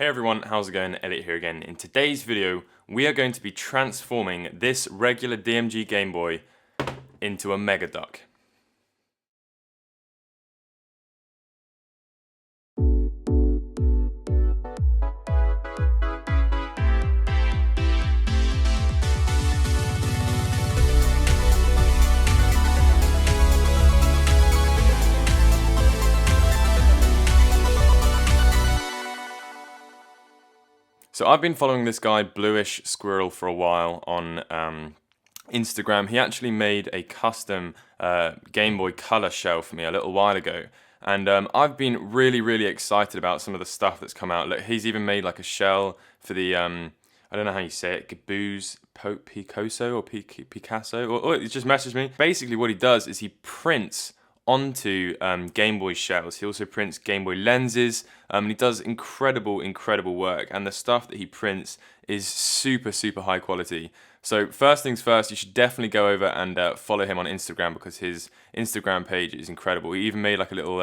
Hey everyone, how's it going? Elliot here again. In today's video, we are going to be transforming this regular DMG Game Boy into a Mega Duck. So I've been following this guy, Bluish Squirrel, for a while on Instagram. He actually made a custom Game Boy Color shell for me a little while ago. And I've been really excited about some of the stuff that's come out. Look, he's even made like a shell for the, I don't know how you say it, Gaboos Picasso or Picasso, or it just messaged me. Basically what he does is he prints onto Game Boy shells. He also prints Game Boy lenses, and he does incredible work, and the stuff that he prints is super high quality. So first things first, you should definitely go over and follow him on Instagram, because his Instagram page is incredible. He even made like a little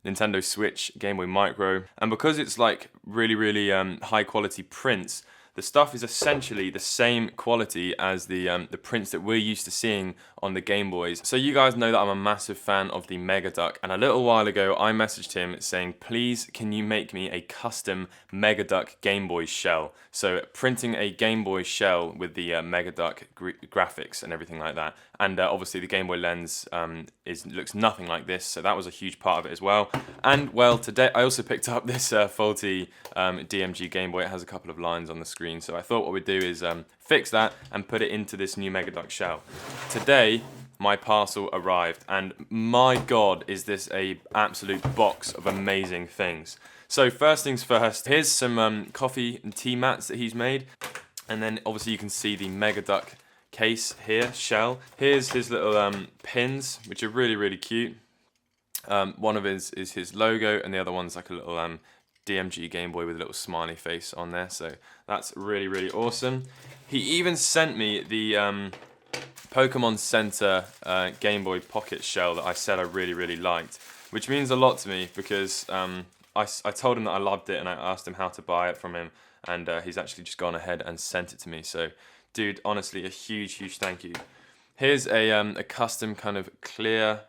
Nintendo Switch Game Boy Micro, and because it's like really high quality prints, the stuff is essentially the same quality as the prints that we're used to seeing on the Game Boys. So you guys know that I'm a massive fan of the Mega Duck, and a little while ago I messaged him saying, please can you make me a custom Mega Duck Game Boy shell? So printing a Game Boy shell with the Mega Duck graphics and everything like that. And obviously the Game Boy lens looks nothing like this, so that was a huge part of it as well. And well, today I also picked up this faulty DMG Game Boy. It has a couple of lines on the screen, so I thought what we'd do is fix that and put it into this new Mega Duck shell. Today my parcel arrived, and my god, is this a absolute box of amazing things. So first things first, here's some coffee and tea mats that he's made, and then obviously you can see the Mega Duck case here, shell. Here's his little pins, which are really cute. One of his is his logo, and the other one's like a little DMG Game Boy with a little smiley face on there, so that's really awesome. He even sent me the Pokemon Center Game Boy Pocket shell that I said I really liked, which means a lot to me, because I told him that I loved it, and I asked him how to buy it from him, and he's actually just gone ahead and sent it to me. So dude, honestly, a huge thank you. Here's a custom kind of clear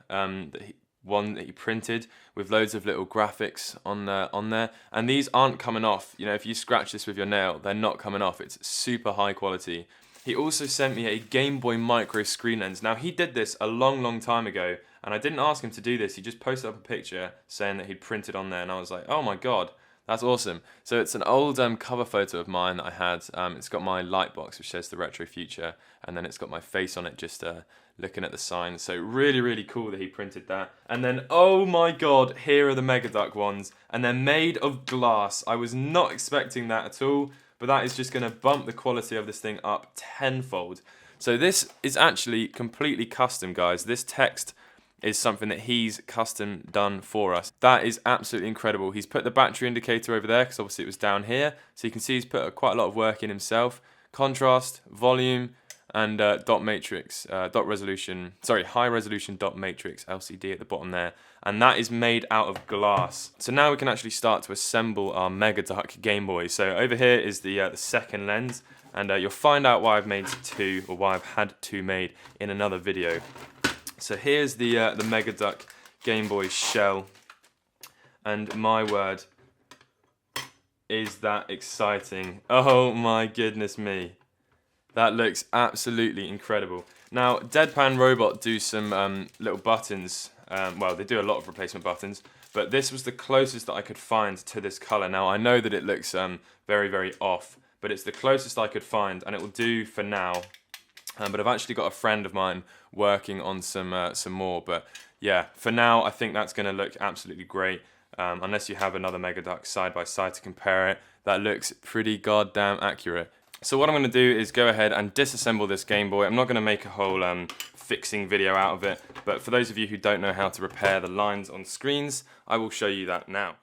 one that he printed with loads of little graphics on there, and these aren't coming off. You know, if you scratch this with your nail, they're not coming off. It's super high quality. He also sent me a Game Boy Micro screen lens. Now he did this a long time ago, and I didn't ask him to do this. He just posted up a picture saying that he'd printed on there, and I was like, oh my god, that's awesome. So it's an old cover photo of mine that I had. It's got my light box, which says the retro future, and then it's got my face on it, just looking at the sign. So really cool that he printed that. And then, oh my god, here are the Mega Duck ones, and they're made of glass. I was not expecting that at all, but that is just going to bump the quality of this thing up tenfold. So this is actually completely custom, guys. This text is something that he's custom done for us. That is absolutely incredible. He's put the battery indicator over there, because obviously it was down here. So you can see he's put quite a lot of work in himself. Contrast, volume, and high resolution dot matrix LCD at the bottom there. And that is made out of glass. So now we can actually start to assemble our Mega Duck Game Boy. So over here is the second lens, and you'll find out why I've made two, or why I've had two made in another video. So here's the Mega Duck Game Boy shell, and my word, is that exciting. Oh my goodness me. That looks absolutely incredible. Now, Deadpan Robot do some little buttons. Well, they do a lot of replacement buttons, but this was the closest that I could find to this color. Now, I know that it looks very off, but it's the closest I could find, and it will do for now. But I've actually got a friend of mine working on some more. But yeah, for now, I think that's going to look absolutely great. Unless you have another Mega Duck side by side to compare it, that looks pretty goddamn accurate. So what I'm going to do is go ahead and disassemble this Game Boy. I'm not going to make a whole fixing video out of it, but for those of you who don't know how to repair the lines on screens, I will show you that now.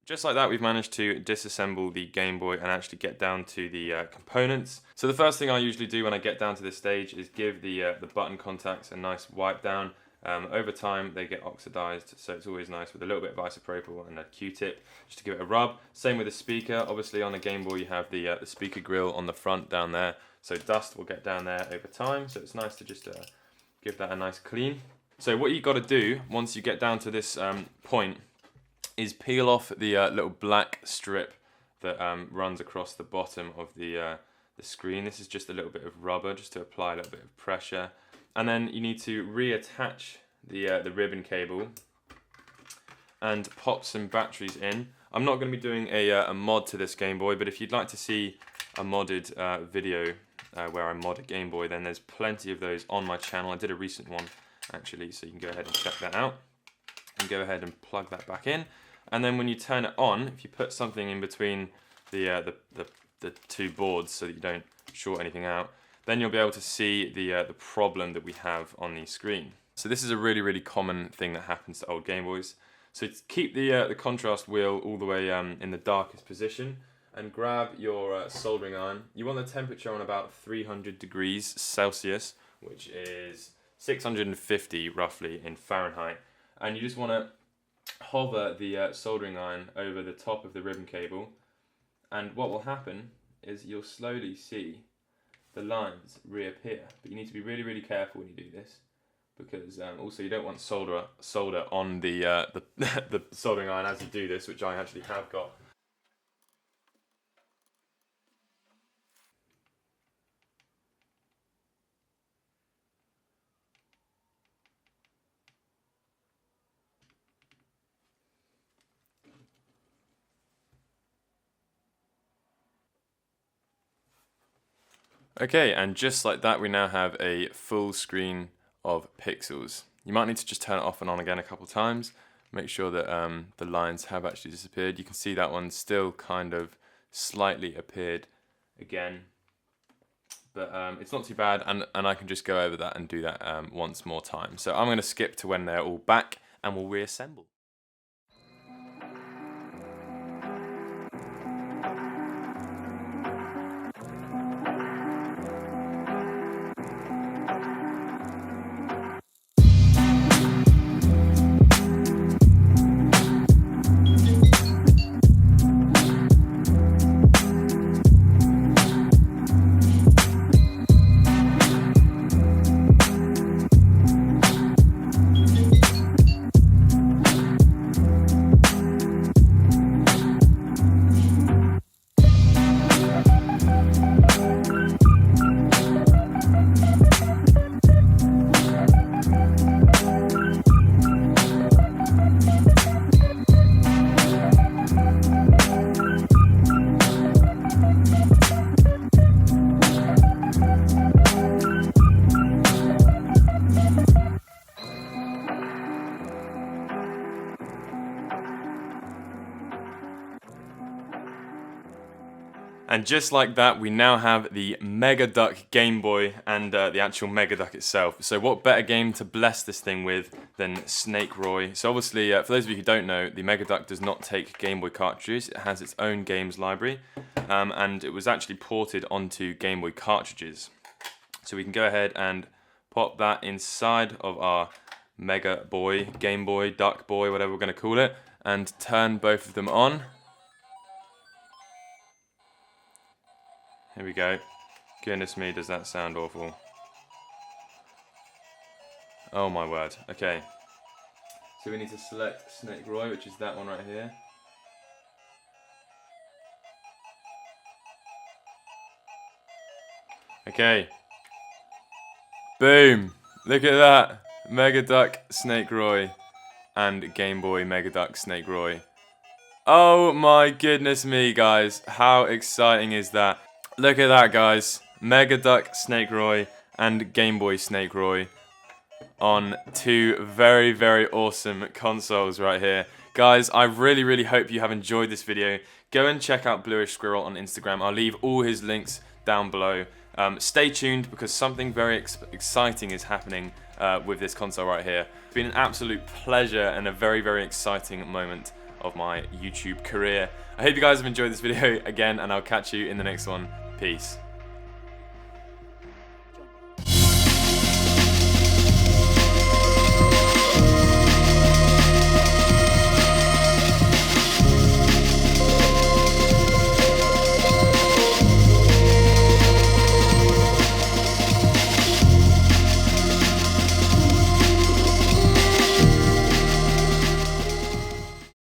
Just like that, we've managed to disassemble the Game Boy and actually get down to the components. So the first thing I usually do when I get down to this stage is give the button contacts a nice wipe down. Over time they get oxidized, so it's always nice with a little bit of isopropyl and a Q-tip just to give it a rub. Same with the speaker. Obviously on the Game Boy you have the speaker grill on the front down there, so dust will get down there over time, so it's nice to just give that a nice clean. So what you got to do once you get down to this point is peel off the little black strip that runs across the bottom of the screen. This is just a little bit of rubber just to apply a little bit of pressure. And then you need to reattach the ribbon cable and pop some batteries in. I'm not going to be doing a mod to this Game Boy, but if you'd like to see a modded video where I mod a Game Boy, then there's plenty of those on my channel. I did a recent one actually, so you can go ahead and check that out. And go ahead and plug that back in. And then when you turn it on, if you put something in between the two boards so that you don't short anything out, then you'll be able to see the problem that we have on the screen. So this is a really, really common thing that happens to old Game Boys. So to keep the contrast wheel all the way in the darkest position, and grab your soldering iron. You want the temperature on about 300 degrees Celsius, which is 650 roughly in Fahrenheit. And you just want to hover the soldering iron over the top of the ribbon cable, and what will happen is you'll slowly see the lines reappear. But you need to be really, really careful when you do this, because also you don't want solder on the the soldering iron as you do this, which I actually have got. Okay, and just like that, we now have a full screen of pixels. You might need to just turn it off and on again a couple of times. Make sure that the lines have actually disappeared. You can see that one still kind of slightly appeared again, but it's not too bad, and I can just go over that and do that once more time. So I'm going to skip to when they're all back and we'll reassemble. And just like that, we now have the Mega Duck Game Boy and the actual Mega Duck itself. So what better game to bless this thing with than Snake Roy? So obviously, for those of you who don't know, the Mega Duck does not take Game Boy cartridges. It has its own games library, and it was actually ported onto Game Boy cartridges. So we can go ahead and pop that inside of our Mega Boy, Game Boy, Duck Boy, whatever we're going to call it, and turn both of them on. Here we go. Goodness me, does that sound awful. Oh my word. Okay. So we need to select Snake Roy, which is that one right here. Okay. Boom. Look at that. Mega Duck, Snake Roy, and Game Boy Mega Duck, Snake Roy. Oh my goodness me, guys. How exciting is that? Look at that, guys. Mega Duck Snake Roy and Game Boy Snake Roy on two very, very awesome consoles right here. Guys, I really, really hope you have enjoyed this video. Go and check out Bluish Squirrel on Instagram. I'll leave all his links down below. Stay tuned because something very exciting is happening with this console right here. It's been an absolute pleasure and a very, very exciting moment of my YouTube career. I hope you guys have enjoyed this video again, and I'll catch you in the next one. Peace.